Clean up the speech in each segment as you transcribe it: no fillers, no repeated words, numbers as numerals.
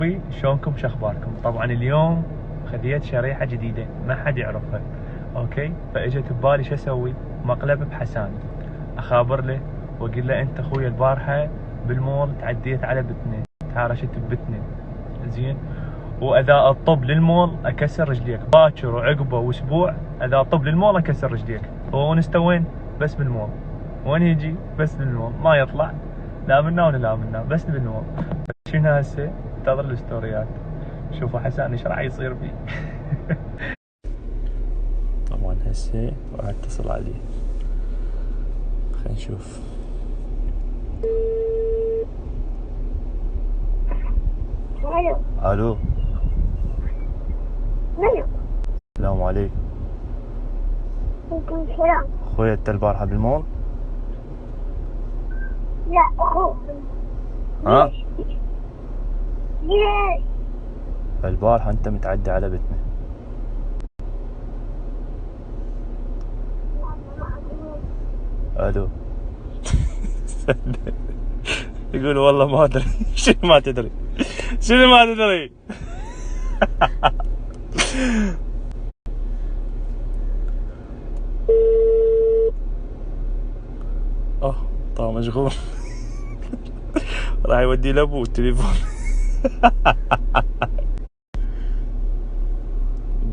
شلونكم شخباركم؟ طبعا اليوم خذيت شريحه جديده ما حد يعرفها. اوكي، فاجت ببالي شو اسوي؟ مقلب بحسان. اخابر له واقول له انت اخوي البارحه بالمول تعديت على بتنه، تهارشت ببتنه، زين، واذا اطب للمول اكسر رجليك، باكر وعقبه واسبوع اذا اطب للمول اكسر رجليك. هو ونسته وين؟ بس بالمول. وين يجي؟ بس بالمول، ما يطلع لا منا ولا لا منا، بس بالمول. شنو هسه؟ انتظر الستوريات شوفوا حسان ايش راح يصير فيه. طبعا هسه راح اتصل عليه، خلينا نشوف. الو. الو، منو؟ السلام عليكم. عليكم السلام. اخوي انت البارحه بالمول؟ لا اخوك. ها؟ ليش؟ البارحه انت متعدي على بتنا. الو. يقول والله ما ادري. شنو ما تدري؟ شنو ما تدري؟ طبعا مشغول. راح يودي لابوه التليفون.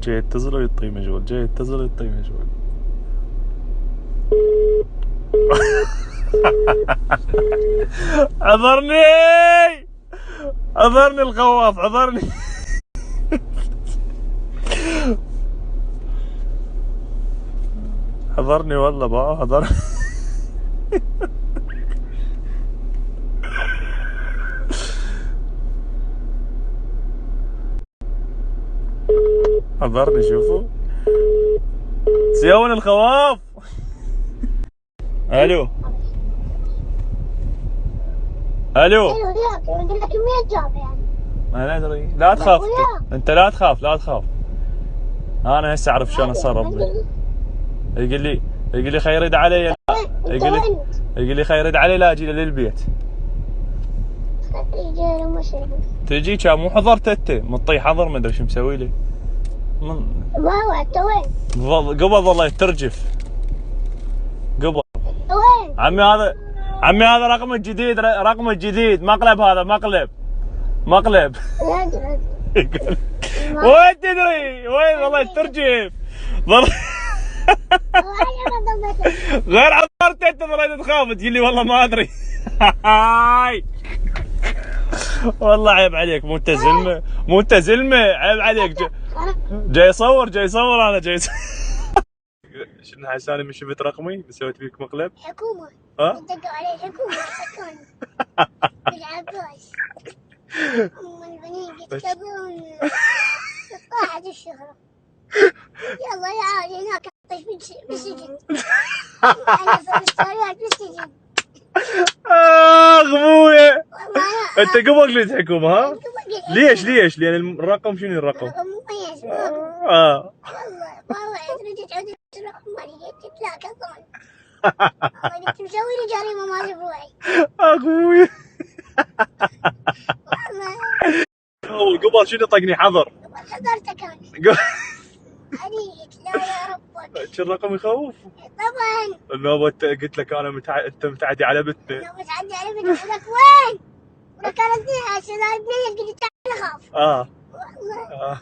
جاي يتصل ويطي مشغول، جاي يتصل ويطي مشغول. عذرني، عذرني الخواف، عذرني. حضرني والله بقى، حضرني. حضرني، شوفوا سيون الخواف. الو الو. قلت لك مين جاب يعني؟ ما ندري، لا تخاف انت، لا تخاف لا تخاف. انا هسه اعرف شلون اتصرف له. يقول لي خي يرد علي، يقول لي خي يرد علي لا اجي له للبيت. تجي كان مو حضرت انت مطي حضر، ما ادري شو مسوي لي. ما انت وين؟ قبض والله يترجف، قبض. وين؟ عمي هذا رقم الجديد، رقم الجديد، مقلب، هذا مقلب. وين تدري؟ وين والله يترجف. غير عبرت انت ظليت تخاف تقول لي والله ما ادري. والله عيب عليك، مو انت زلمه، مو انت زلمه، عيب عليك. جاي اصور انا جاي. شنو حساني من شفت رقمي سويت فيك مقلب؟ حكومه. ها؟ دقوا عليه الحكومه حكوني. بالعباس. ام البنين يكتبون قاعد الشهره. يلا يا عادي هناك طيش بالسجن. انا في الستوريات بالسجن. ابويا انت قبل ليش حكومه؟ ها؟ ليش؟ لان الرقم شنو الرقم؟ رقم مميز. والله رجعت عود الرقم مالي جبت لا كظن. والله كنت مسوي لي جريمه ما اسبوعي. اخوي والله قبل شنو طقني حظر؟ حضرتك انا. عليك لا يا ربك. شو الرقم يخوف؟ طبعا. النوبة قلت لك انا انت متعدي على بتنا. انا متعدي على بتنا، ولك وين؟ ولك انا اثنين عشان اثنين قلت تعال اخاف. والله.